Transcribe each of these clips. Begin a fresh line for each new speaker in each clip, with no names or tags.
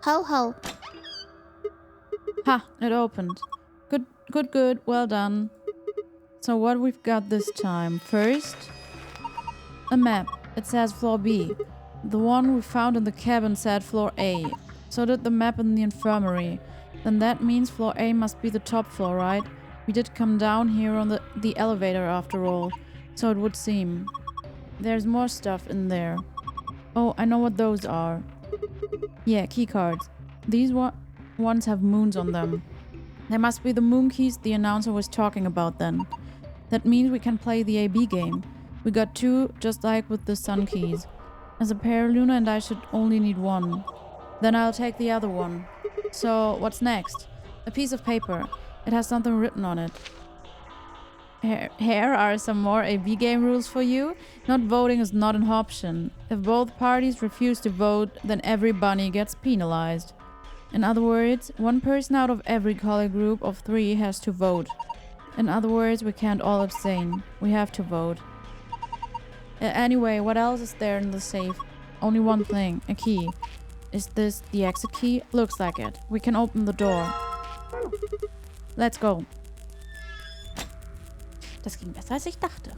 Ho ho.
Ha! It opened. Good. Well done. So what we've got this time. First, a map. It says floor B. The one we found in the cabin said floor A. So did the map in the infirmary. Then that means floor A must be the top floor, right? We did come down here on the elevator after all. So it would seem. There's more stuff in there. Oh, I know what those are. Yeah, keycards. These ones have moons on them. They must be the moon keys the announcer was talking about then. That means we can play the AB game. We got 2, just like with the sun keys. As a pair, Luna and I should only need 1. Then I'll take the other one. So, what's next? A piece of paper. It has something written on it. Here are some more AB game rules for you. Not voting is not an option. If both parties refuse to vote, then every bunny gets penalized. In other words, 1 person out of every color group of 3 has to vote. In other words, we can't all abstain. We have to vote. Anyway, what else is there in the safe? Only one thing, a key. Is this the exit key? Looks like it. We can open the door. Let's go. Das ging besser als ich dachte.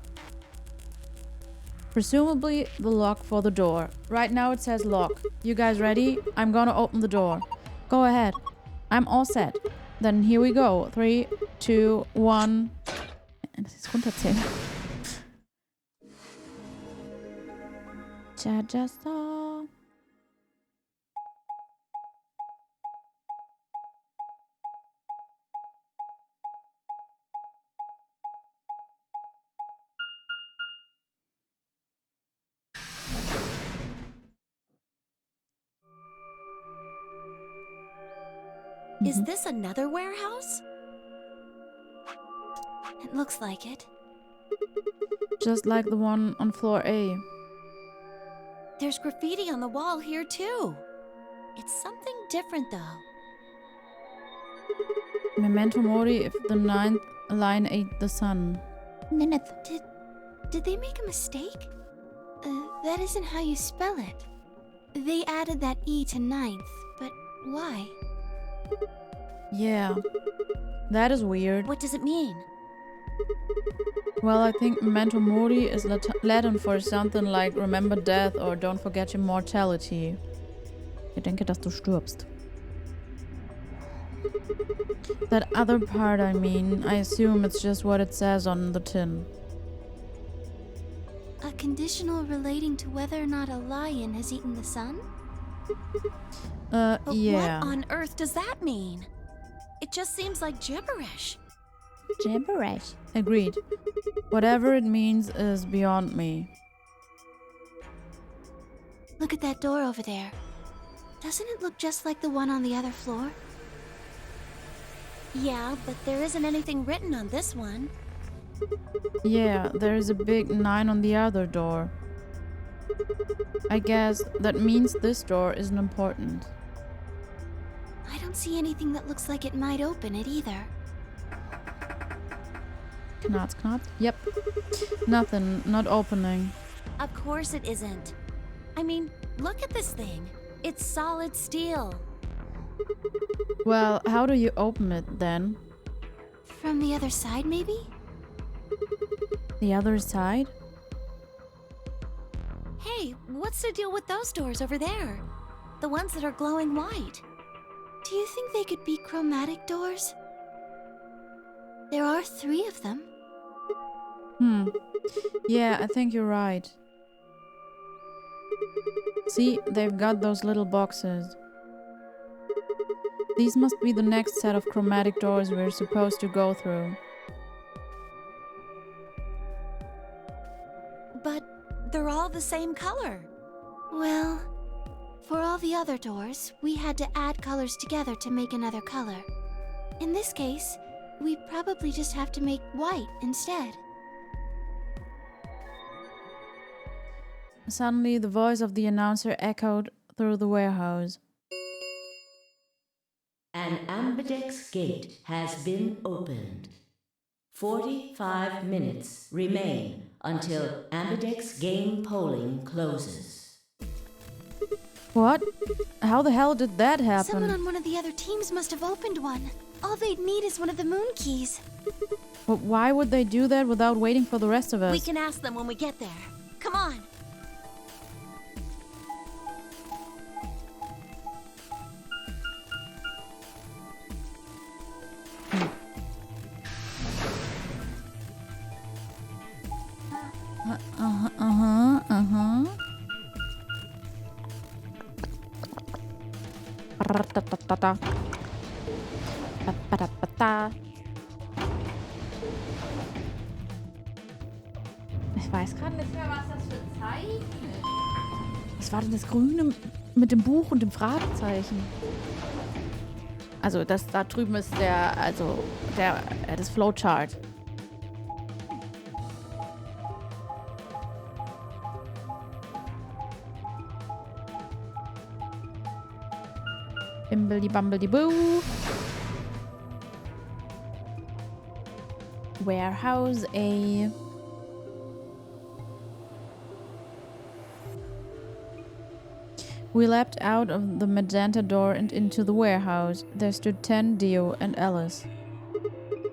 Presumably the lock for the door. Right now it says lock. You guys ready? I'm gonna open the door. Go ahead. I'm all set. Then here we go. 3, 2, 1. Das ist runterzählen. Cha-cha-sa.
Is this another warehouse? It looks like it.
Just like the one on floor A.
There's graffiti on the wall here too. It's something different though.
Memento mori if the 9th line ate the sun.
Nineth. Did they make a mistake? That isn't how you spell it. They added that E to 9th, but why?
Yeah. That is weird.
What does it mean?
Well, I think memento mori is Latin for something like remember death or don't forget your mortality. Gedenke, dass du stirbst. That other part, I mean, I assume it's just what it says on the tin.
A conditional relating to whether or not a lion has eaten the sun? But
yeah.
what on earth does that mean? It just seems like gibberish.
Gibberish. Agreed. Whatever it means is beyond me.
Look at that door over there. Doesn't it look just like the one on the other floor? Yeah, but there isn't anything written on this one.
Yeah, there's a big 9 on the other door. I guess that means this door isn't important.
I don't see anything that looks like it might open it either.
Knarz, knarz. Yep. Nothing. Not opening.
Of course it isn't. I mean, look at this thing. It's solid steel.
Well, how do you open it then?
From the other side, maybe?
The other side?
Hey, what's the deal with those doors over there? The ones that are glowing white. Do you think they could be chromatic doors? There are 3 of them.
Yeah, I think you're right. See, they've got those little boxes. These must be the next set of chromatic doors we're supposed to go through.
But they're all the same color. Well, for all the other doors, we had to add colors together to make another color. In this case, we probably just have to make white instead.
Suddenly, the voice of the announcer echoed through the warehouse.
An ambidex gate has been opened. 45 minutes remain until ambidex game polling closes.
What? How the hell did that
Someone
happen?
on one of the other teams must have opened one. All they'd need is one of the moon keys.
But why would they do that without waiting for the rest of us?
We can ask them when we get there. Come on.
Ich weiß gerade nicht mehr, was das für ein Zeichen ist. Was war denn das Grüne mit dem Buch und dem Fragezeichen? Also das da drüben ist das Flowchart. Bimbledy bumbledy boo. Warehouse A. We leapt out of the magenta door and into the warehouse. There stood 10, Dio, and Alice.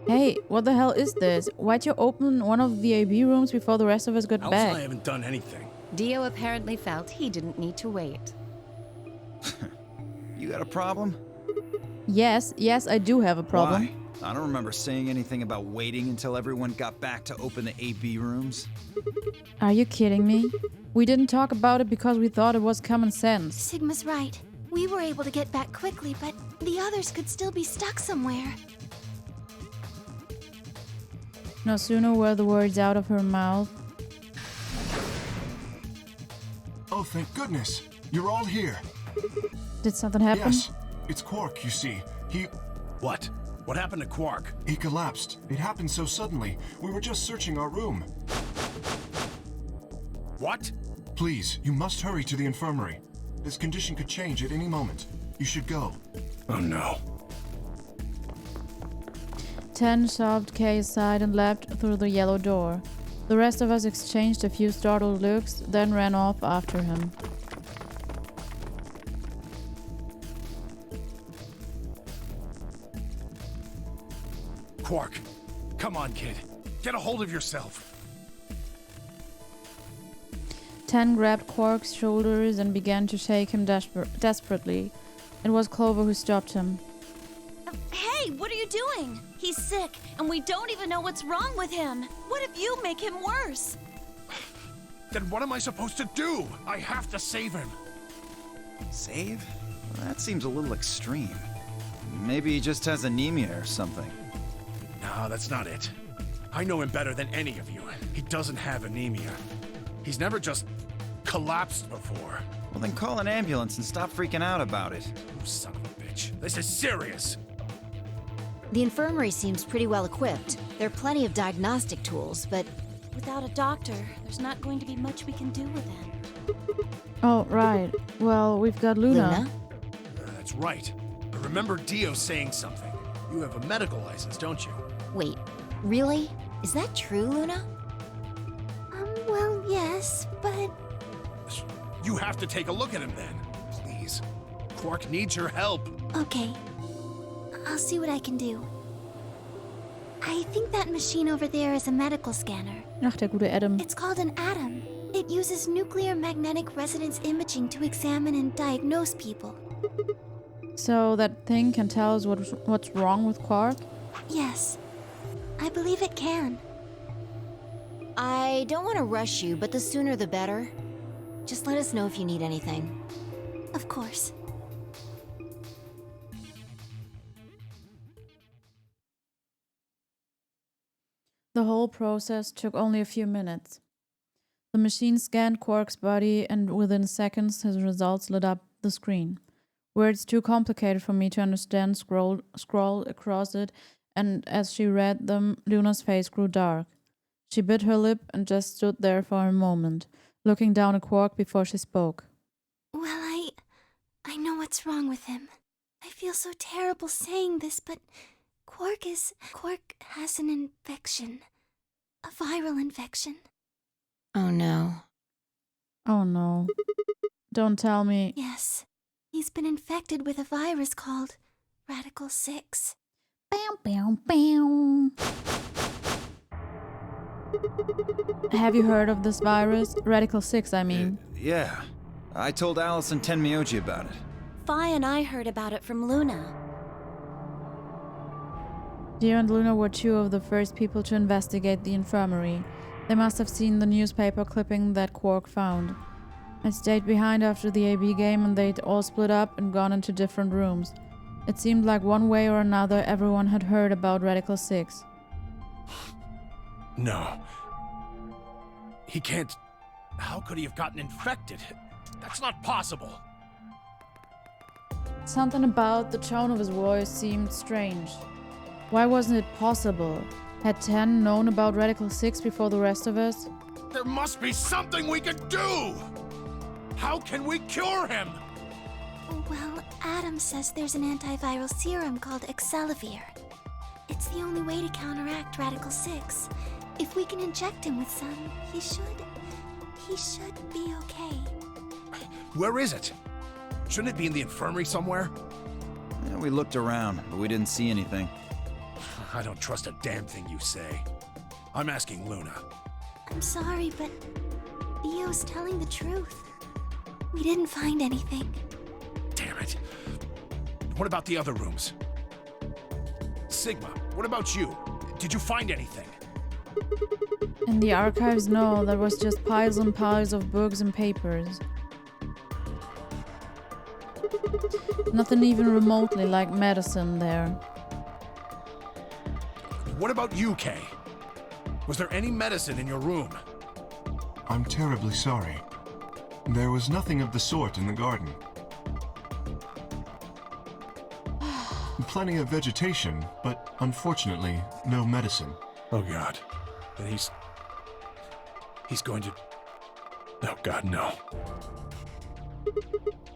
Hey, what the hell is this? Why'd you open one of the AB rooms before the rest of us got
Also,
back?
I haven't done anything.
Dio apparently felt he didn't need to wait.
You got a problem?
Yes, I do have a problem.
Why? I don't remember saying anything about waiting until everyone got back to open the AB rooms.
Are you kidding me? We didn't talk about it because we thought it was common sense.
Sigma's right. We were able to get back quickly, but the others could still be stuck somewhere.
No sooner were the words out of her mouth.
Oh, thank goodness. You're all here.
Did something happen?
Yes. It's QUARK, you see.
What? What happened to QUARK?
He collapsed. It happened so suddenly. We were just searching our room.
What?
Please, you must hurry to the infirmary. His condition could change at any moment. You should go.
Oh no.
10 shoved Kay aside and leapt through the yellow door. The rest of us exchanged a few startled looks, then ran off after him.
QUARK, come on, kid. Get a hold of yourself.
10 grabbed QUARK's shoulders and began to shake him desperately. It was Clover who stopped him.
Hey, what are you doing? He's sick, and we don't even know what's wrong with him. What if you make him worse?
Then what am I supposed to do? I have to save him.
Save? Well, that seems a little extreme. Maybe he just has anemia or something.
No, that's not it. I know him better than any of you. He doesn't have anemia. He's never just collapsed before.
Well, then call an ambulance and stop freaking out about it.
You son of a bitch. This is serious.
The infirmary seems pretty well equipped. There are plenty of diagnostic tools, but
Without a doctor, there's not going to be much we can do with him.
Oh, right. Well, we've got Luna.
That's right. I remember Dio saying something. You have a medical license, don't you?
Wait, really? Is that true, Luna?
Well, yes, but
You have to take a look at him then. Please. QUARK needs your help.
okay. I'll see what I can do. I think that machine over there is a medical scanner.
Ach, der gute Adam.
It's called an atom. It uses nuclear magnetic resonance imaging to examine and diagnose people.
So that thing can tell us what's wrong with QUARK?
Yes, I believe it can.
I don't want to rush you, but the sooner the better. Just let us know if you need anything.
Of course.
The whole process took only a few minutes. The machine scanned QUARK's body, and within seconds his results lit up the screen. Words too complicated for me to understand scrolled across it, and as she read them, Luna's face grew dark. She bit her lip and just stood there for a moment, looking down at QUARK before she spoke.
Well, I know what's wrong with him. I feel so terrible saying this, but QUARK has an infection. A viral infection.
Oh no.
Oh no. Don't tell me.
Yes, he's been infected with a virus called Radical 6.
Bow, bow, bow. Have you heard of this virus? Radical 6, I mean.
Yeah. I told Alice and Tenmyoji about it.
Fi and I heard about it from Luna.
Deer and Luna were two of the first people to investigate the infirmary. They must have seen the newspaper clipping that QUARK found. I stayed behind after the AB game and they'd all split up and gone into different rooms. It seemed like one way or another everyone had heard about Radical 6.
No. He can't... How could he have gotten infected? That's not possible.
Something about the tone of his voice seemed strange. Why wasn't it possible? Had 10 known about Radical 6 before the rest of us?
There must be something we could do! How can we cure him?
Well, Adam says there's an antiviral serum called Excelavir. It's the only way to counteract Radical 6. If we can inject him with some, he should be okay.
Where is it? Shouldn't it be in the infirmary somewhere?
Yeah, we looked around, but we didn't see anything.
I don't trust a damn thing you say. I'm asking Luna.
I'm sorry, but Theo's telling the truth. We didn't find anything.
Damn it. What about the other rooms? Sigma, what about you? Did you find anything?
In the archives, no, there was just piles and piles of books and papers. Nothing even remotely like medicine there.
What about you, Kay? Was there any medicine in your room?
I'm terribly sorry. There was nothing of the sort in the garden. Plenty of vegetation, but unfortunately, no medicine.
Oh God. Then he's going to... Oh God, no.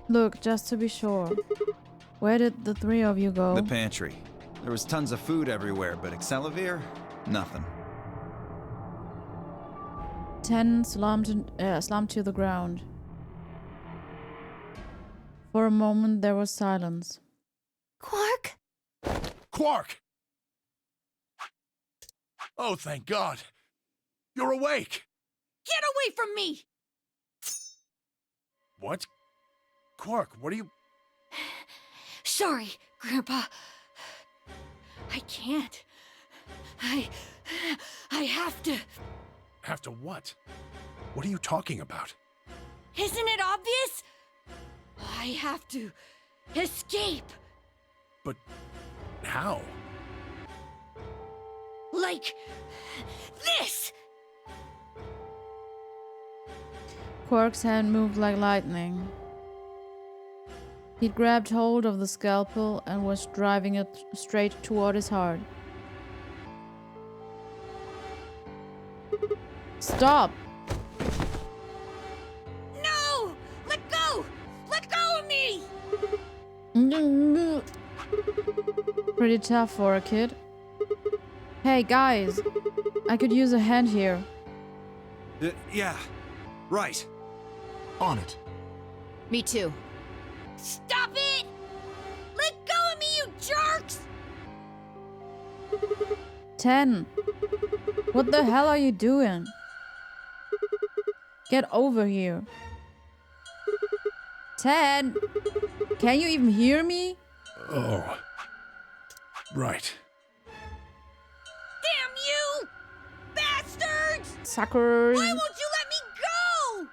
Look, just to be sure. Where did the three of you go?
The pantry. There was tons of food everywhere, but Excelavir? Nothing.
10 slumped to the ground. For a moment there was silence.
Quark?
Quark! Oh, thank God. You're awake.
Get away from me!
What? Quark, what are you...
Sorry, Grandpa. I can't. I have to.
Have to what? What are you talking about?
Isn't it obvious? I have to escape.
But how?
Like this!
Quark's hand moved like lightning. He'd grabbed hold of the scalpel and was driving it straight toward his heart. Stop!
No! Let go! Let go of me!
Pretty tough for a kid. Hey guys, I could use a hand here.
Yeah, right.
On it.
Me too.
Stop it! Let go of me, you jerks!
10. What the hell are you doing? Get over here. 10. Can you even hear me?
Oh. Right.
Damn you! Bastards!
Suckers.
Why won't you let me go?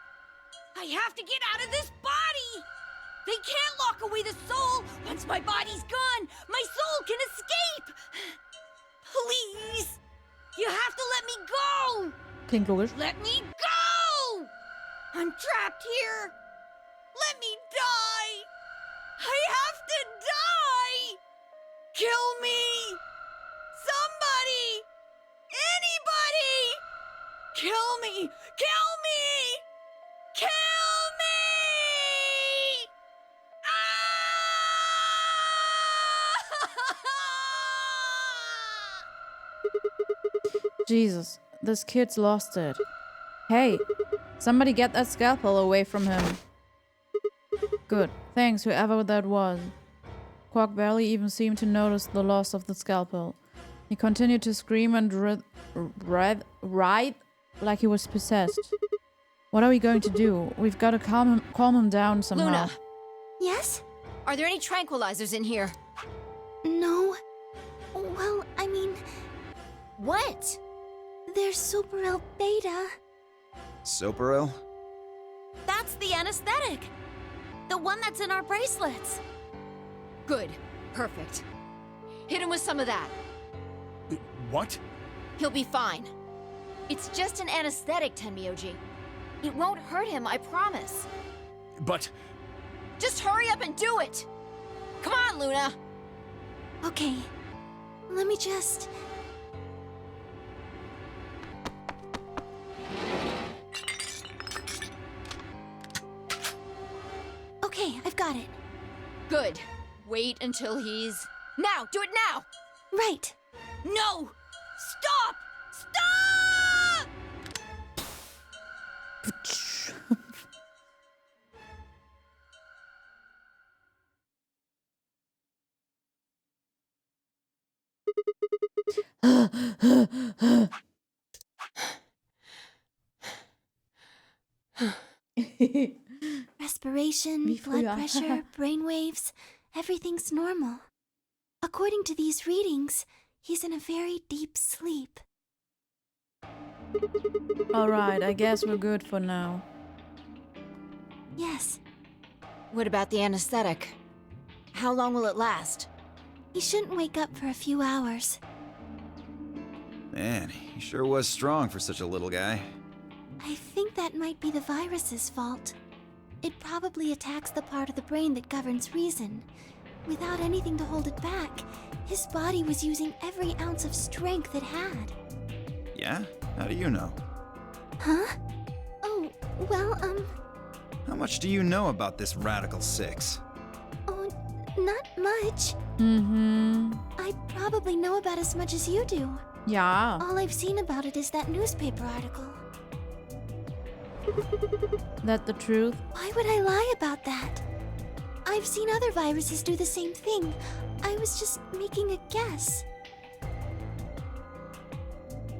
I have to get out of this body! They can't lock away the soul! Once my body's gone, my soul can escape! Please! You have to let me go!
Klingt logisch.
Let me go! I'm trapped here! Let me die! I have to die! Kill me! Somebody! Anybody! Kill me! Kill me! Kill me!
Jesus, this kid's lost it. Hey, somebody get that scalpel away from him. Good. Thanks, whoever that was. Quark barely even seemed to notice the loss of the scalpel. He continued to scream and writhe like he was possessed. What are we going to do? We've got to calm him down somehow.
Luna,
Yes?
are there any tranquilizers in here?
No. Well, I mean,
What?
there's Superil Beta.
Soperil?
That's the anesthetic. The one that's in our bracelets.
Good. Perfect. Hit him with some of that.
What?
He'll be fine. It's just an anesthetic, Tenmyoji. It won't hurt him, I promise.
But
Just hurry up and do it! Come on, Luna!
Okay. Let me just... Okay, I've got it.
Good. Wait until he's... Now! Do it now!
Right.
No! Stop! Stop!
Respiration,
Wie
blood
früher.
pressure, brain waves, everything's normal. According to these readings, he's in a very deep sleep.
Alright, I guess we're good for now.
Yes,
What about the anesthetic? How long will it last?
he shouldn't wake up for a few hours.
Man, he sure was strong for such a little guy.
I think that might be the virus's fault. It probably attacks the part of the brain that governs reason. Without anything to hold it back, his body was using every ounce of strength it had.
Yeah? How do you know?
Huh? Oh, well,
How much do you know about this Radical Six?
oh, not much.
Mm-hmm.
I probably know about as much as you do.
Ja.
All I've seen about it is that newspaper article.
That the truth?
Why would I lie about that? I've seen other viruses do the same thing. I was just making a guess.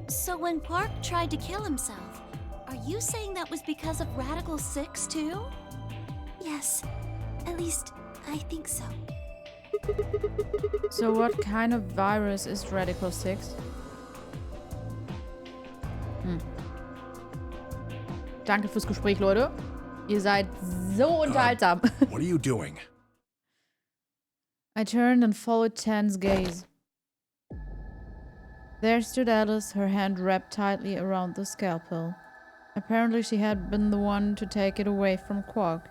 So when Quark tried to kill himself, are you saying that was because of Radical 6 too?
Yes, at least I think so.
So what kind of virus is Radical 6? Danke fürs Gespräch, Leute. Ihr seid so unterhaltsam.
what are you doing?
I turned and followed Tan's gaze. There stood Alice, her hand wrapped tightly around the scalpel. Apparently she had been the one to take it away from Quark.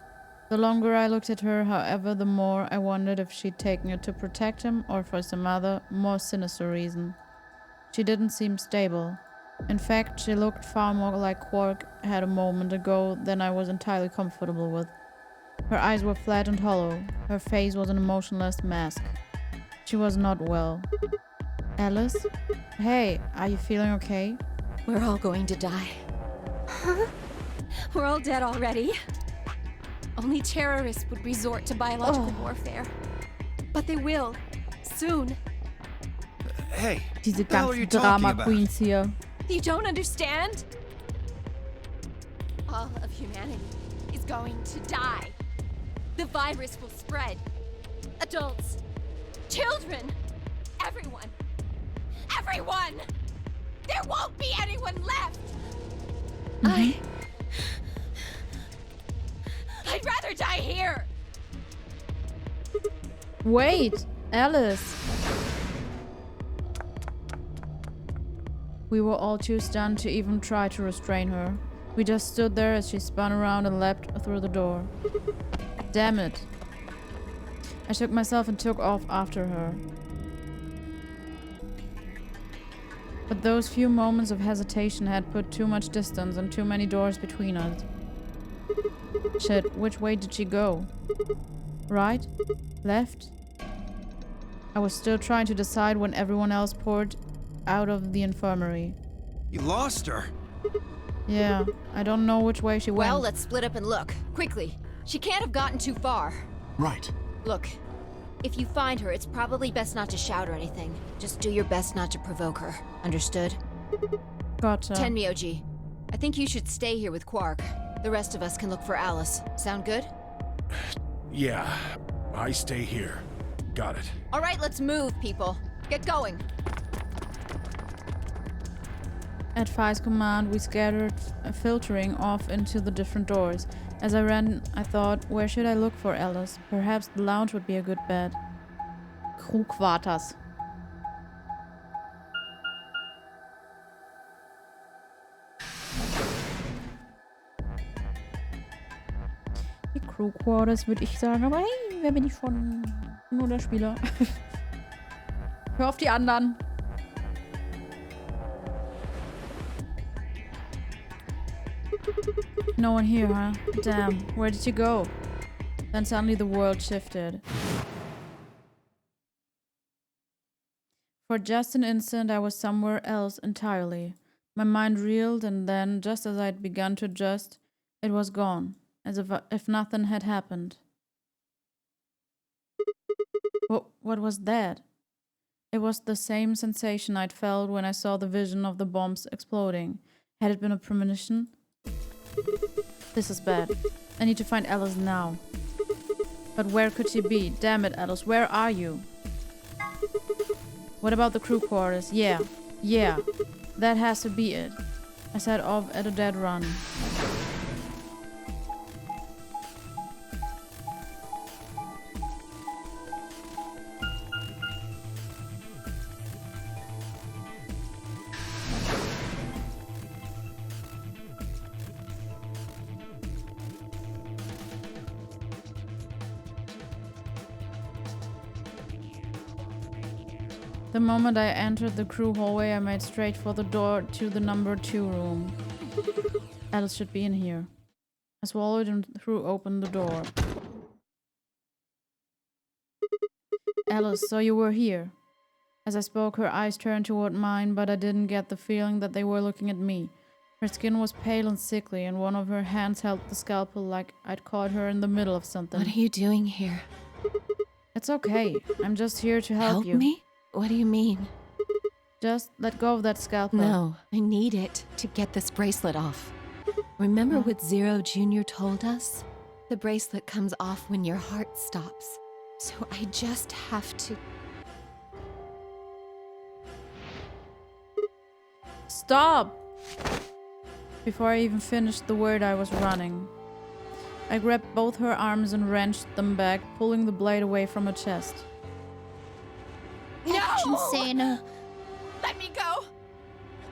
The longer I looked at her, however, the more I wondered if she'd taken it to protect him or for some other, more sinister reason. She didn't seem stable. In fact, she looked far more like Quark had a moment ago than I was entirely comfortable with. Her eyes were flat and hollow. Her face was an emotionless mask. She was not well. Alice? Hey, are you feeling okay?
We're all going to die.
Huh?
We're all dead already. Only terrorists would resort to biological warfare. But they will. Soon.
Hey,
Diese
what the hell are you
ganzen
talking
Drama
about?
Queens hier.
You don't understand? All of humanity is going to die. The virus will spread. Adults, children, everyone. Everyone! There won't be anyone left! I'd rather die here!
Wait, Alice. We were all too stunned to even try to restrain her. We just stood there as she spun around and leapt through the door. Damn it. I shook myself and took off after her. But those few moments of hesitation had put too much distance and too many doors between us. Shit, which way did she go? Right? Left? I was still trying to decide when everyone else poured out of the infirmary.
You lost her.
Yeah, I don't know which way she went.
Well, let's split up and look. Quickly. She can't have gotten too far.
Right.
Look, if you find her, it's probably best not to shout or anything. Just do your best not to provoke her. Understood?
Gotcha.
Tenmyoji, I think you should stay here with QUARK. The rest of us can look for Alice. Sound good?
Yeah, I stay here. Got it.
All right, let's move, people. Get going.
At Phi's command, we scattered, filtering off into the different doors. As I ran, I thought, where should I look for Alice? Perhaps the lounge would be a good bet. Crewquarters. Die Crewquarters würde ich sagen, aber hey, wer bin ich schon? Nur der Spieler. Hör auf die anderen. No one here, huh? Damn, where did you go? Then suddenly the world shifted. For just an instant, I was somewhere else entirely. My mind reeled, and then, just as I'd begun to adjust, it was gone, as if nothing had happened. What was that? It was the same sensation I'd felt when I saw the vision of the bombs exploding. Had it been a premonition? This is bad. I need to find Alice now. But where could she be? Damn it, Alice, where are you? What about the crew quarters? Yeah, that has to be it. I set off at a dead run. The moment I entered the crew hallway, I made straight for the door to the number 2 room. Alice should be in here. I swallowed and threw open the door. Alice, so you were here. As I spoke, her eyes turned toward mine, but I didn't get the feeling that they were looking at me. Her skin was pale and sickly, and one of her hands held the scalpel like I'd caught her in the middle of something.
What are you doing here?
It's okay. I'm just here to help you.
Help me? What do you mean?
Just let go of that scalpel.
No, I need it to get this bracelet off. Remember what Zero Jr. told us? The bracelet comes off when your heart stops. So I just have to...
Stop! Before I even finished the word, I was running. I grabbed both her arms and wrenched them back, pulling the blade away from her chest.
No!
Santa.
Let me go!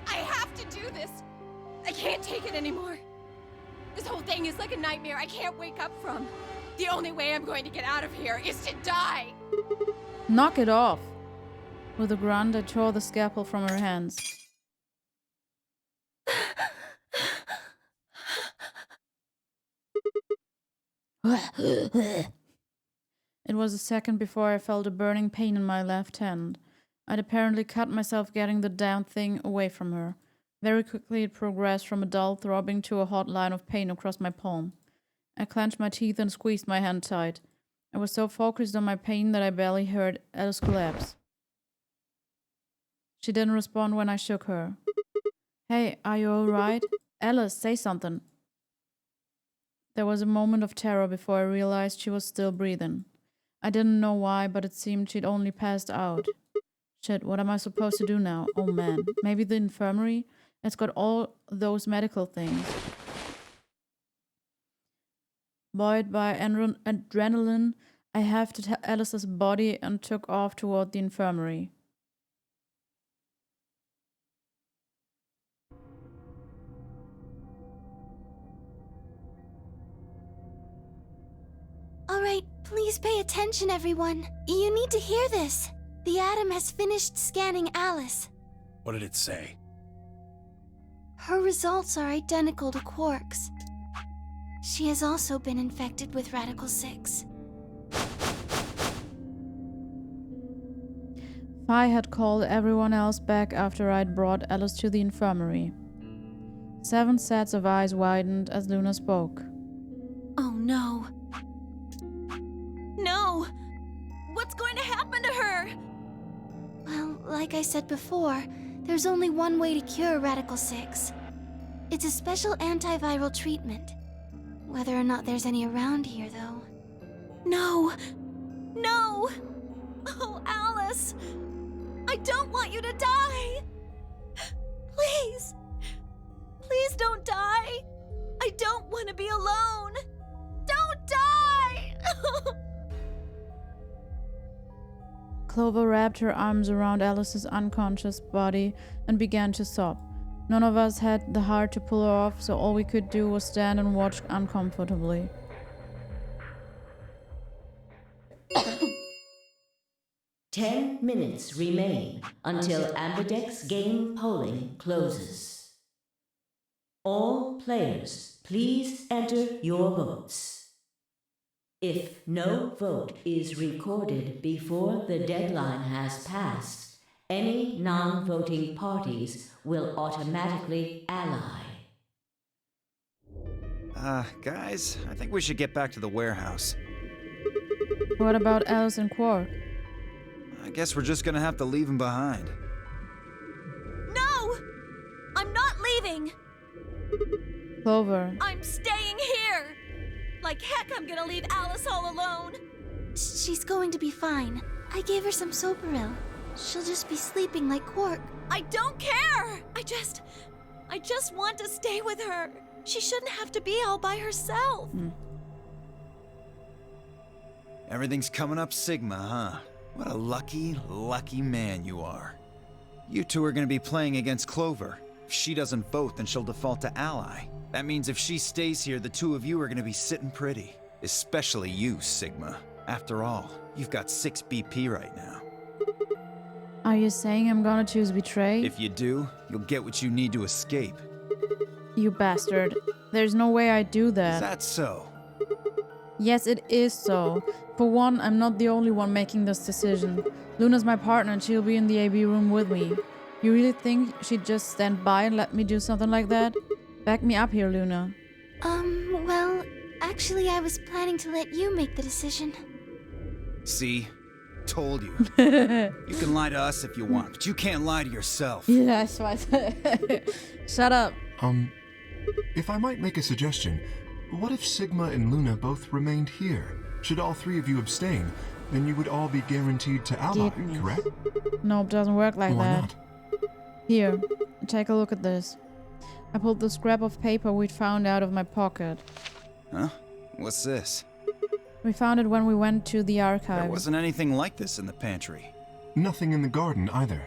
I have to do this! I can't take it anymore. This whole thing is like a nightmare I can't wake up from. The only way I'm going to get out of here is to die!
Knock it off! With a grunt, I tore the scalpel from her hands. It was a second before I felt a burning pain in my left hand. I'd apparently cut myself getting the damn thing away from her. Very quickly it progressed from a dull throbbing to a hot line of pain across my palm. I clenched my teeth and squeezed my hand tight. I was so focused on my pain that I barely heard Alice collapse. She didn't respond when I shook her. Hey, are you alright? Alice, say something. There was a moment of terror before I realized she was still breathing. I didn't know why, but it seemed she'd only passed out. Shit, what am I supposed to do now? Oh man, maybe the infirmary? It's got all those medical things. Buoyed by adrenaline, I hefted Alice's body and took off toward the infirmary.
All right, please pay attention, everyone. You need to hear this. The Atom has finished scanning Alice.
What did it say?
Her results are identical to QUARK's. She has also been infected with Radical 6.
Phi had called everyone else back after I'd brought Alice to the infirmary. 7 sets of eyes widened as Luna spoke.
Oh no. like I said before, there's only one way to cure Radical 6. It's a special antiviral treatment. Whether or not there's any around here, though. No! No! Oh, Alice! I don't want you to die! Please! Please don't die! I don't want to be alone! Don't die!
Clover wrapped her arms around Alice's unconscious body and began to sob. None of us had the heart to pull her off, so all we could do was stand and watch uncomfortably.
Ten minutes remain until Ambidex game polling closes. All players, please enter your votes. If no vote is recorded before the deadline has passed, any non-voting parties will automatically ally.
Guys, I think we should get back to the warehouse.
What about Alice and Quark?
I guess we're just gonna have to leave him behind.
No! I'm not leaving!
Clover.
I'm staying here! Like heck, I'm gonna leave Alice all alone! She's going to be fine. I gave her some Soperil. She'll just be sleeping like Quark. I don't care! I just want to stay with her. She shouldn't have to be all by herself.
Everything's coming up Sigma, huh? What a lucky, lucky man you are. You two are gonna be playing against Clover. If she doesn't vote, then she'll default to ally. That means if she stays here, the two of you are gonna be sitting pretty. Especially you, Sigma. After all, you've got 6 BP right now.
Are you saying I'm gonna choose betray?
If you do, you'll get what you need to escape.
You bastard. There's no way I'd do that.
Is that so?
Yes, it is so. For one, I'm not the only one making this decision. Luna's my partner and she'll be in the AB room with me. You really think she'd just stand by and let me do something like that? Back me up here, Luna.
Well, actually I was planning to let you make the decision.
See? Told you. You can lie to us if you want, but you can't lie to yourself.
Yeah, ich weiß. Shut up.
If I might make a suggestion, what if Sigma and Luna both remained here? Should all 3 of you abstain, then you would all be guaranteed to ally,
Geht nicht.
correct?
Nope, doesn't work like
Why
that.
not?
Here, take a look at this. I pulled the scrap of paper we'd found out of my pocket.
Huh? What's this?
We found it when we went to the
There
archives.
wasn't anything like this in the pantry.
Nothing in the garden either.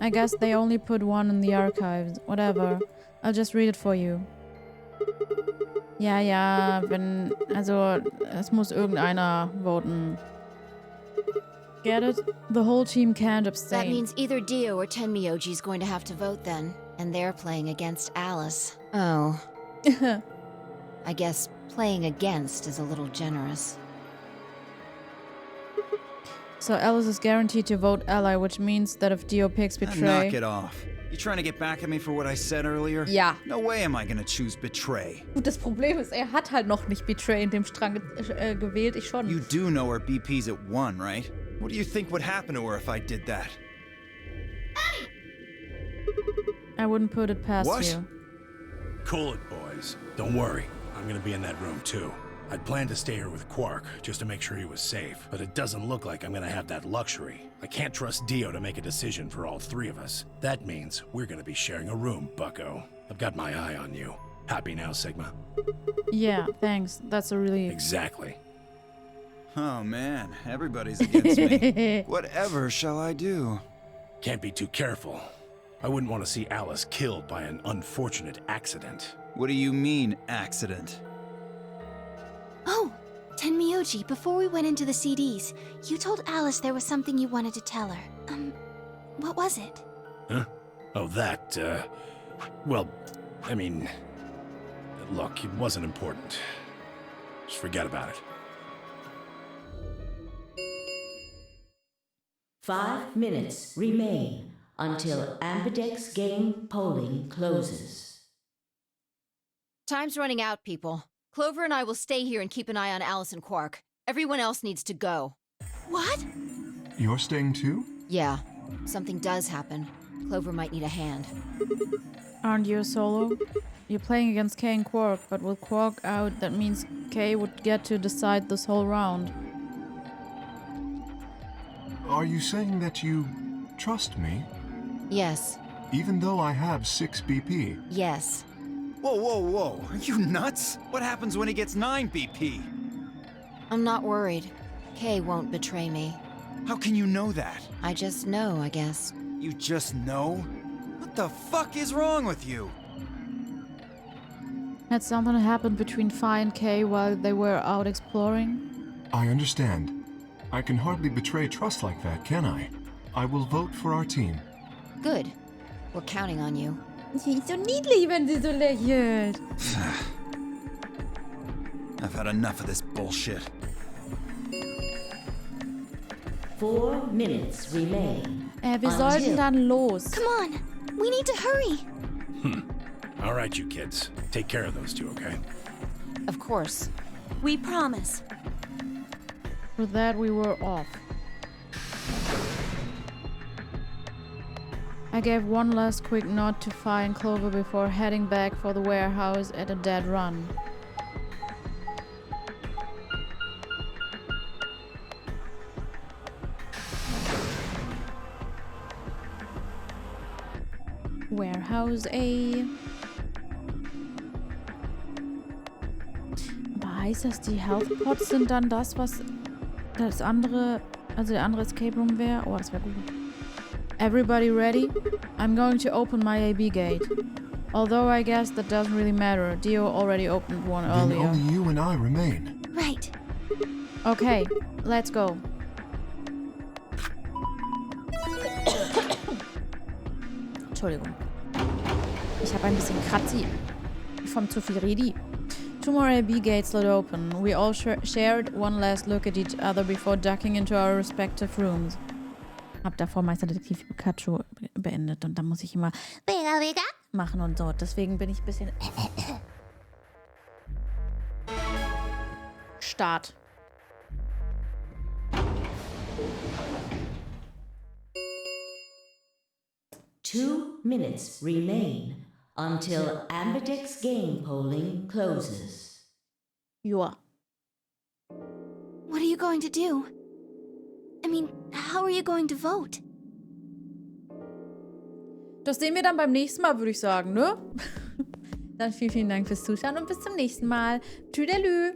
I guess they only put one in the archives. Whatever. I'll just read it for you. Ja, es muss irgendeiner voten. Get it? The whole team can't abstain.
That means either Dio or Tenmyoji's going to have to vote then. And they're playing against Alice. Oh. I guess playing against is a little generous.
So Alice is guaranteed to vote ally, which means that if Dio picks betray...
Knock it off. You trying to get back at me for what I said earlier?
Ja.
No way am I gonna choose betray.
Gut, das Problem ist, hat halt noch nicht Betray in dem Strang gewählt, ich schon.
You do know her BP's at 1, right? What do you think would happen to her if I did that?
I wouldn't put it past
What?
you.
Cool it, boys. Don't worry. I'm gonna be in that room, too. I'd planned to stay here with Quark, just to make sure he was safe. But it doesn't look like I'm gonna have that luxury. I can't trust Dio to make a decision for all 3 of us. That means we're gonna be sharing a room, bucko. I've got my eye on you. Happy now, Sigma?
Yeah, thanks. That's a relief.
Exactly.
Oh man, everybody's against me. Whatever shall I do?
Can't be too careful. I wouldn't want to see Alice killed by an unfortunate accident.
What do you mean, accident?
Oh, Tenmyoji, before we went into the CDs, you told Alice there was something you wanted to tell her. What was it?
Huh? Oh, that, well, I mean, look, it wasn't important. Just forget about it.
5 minutes remain until Ambidex game polling closes.
Time's running out, people. Clover and I will stay here and keep an eye on Alice and Quark. Everyone else needs to go.
What?
You're staying too?
Yeah, something does happen. Clover might need a hand.
Aren't you a solo? You're playing against Kay and QUARK, but with QUARK out, that means Kay would get to decide this whole round.
Are you saying that you trust me?
Yes,
Even though I have 6 BP?
yes.
Whoa, whoa, whoa. Are you nuts? What happens when he gets 9 BP?
I'm not worried. Kay won't betray me.
How can you know that?
I just know, I guess.
You just know? What the fuck is wrong with you?
Had something happened between Fi and Kay while they were out exploring?
I understand. I can hardly betray trust like that, can I? I will vote for our team.
Good. We're counting on you.
Sie ist so niedlich, wenn sie so lächelt.
I've had enough of this bullshit.
4 minutes remain.
Wir sollten dann los.
Come on! We need to hurry!
All right, you kids. Take care of those two, okay?
Of course.
We promise.
With that, we were off. I gave one last quick nod to Fi and Clover before heading back for the warehouse at a dead run. Warehouse A. Aber heißt das, die Health Pots sind dann das, was das andere, also der andere Escape Room wäre? Oh, das wäre gut. Everybody ready? I'm going to open my AB gate. Although I guess that doesn't really matter. Dio already opened one
Then
earlier.
only you and I remain.
Right.
Okay, let's go. Entschuldigung. Ich habe ein bisschen Kratzi. Vom zu viel Redi. 2 more AB gates slid open. We all shared one last look at each other before ducking into our respective rooms. Hab davor Meisterdetektiv Pikachu beendet und dann muss ich immer Vega machen und so. Deswegen bin ich ein bisschen Start.
Two minutes remain until Ambidex game polling closes.
Joa.
What are you going to do? I mean, how are you going to vote?
Das sehen wir dann beim nächsten Mal, würde ich sagen, ne? Dann vielen Dank fürs Zuschauen und bis zum nächsten Mal. Tschüdelü.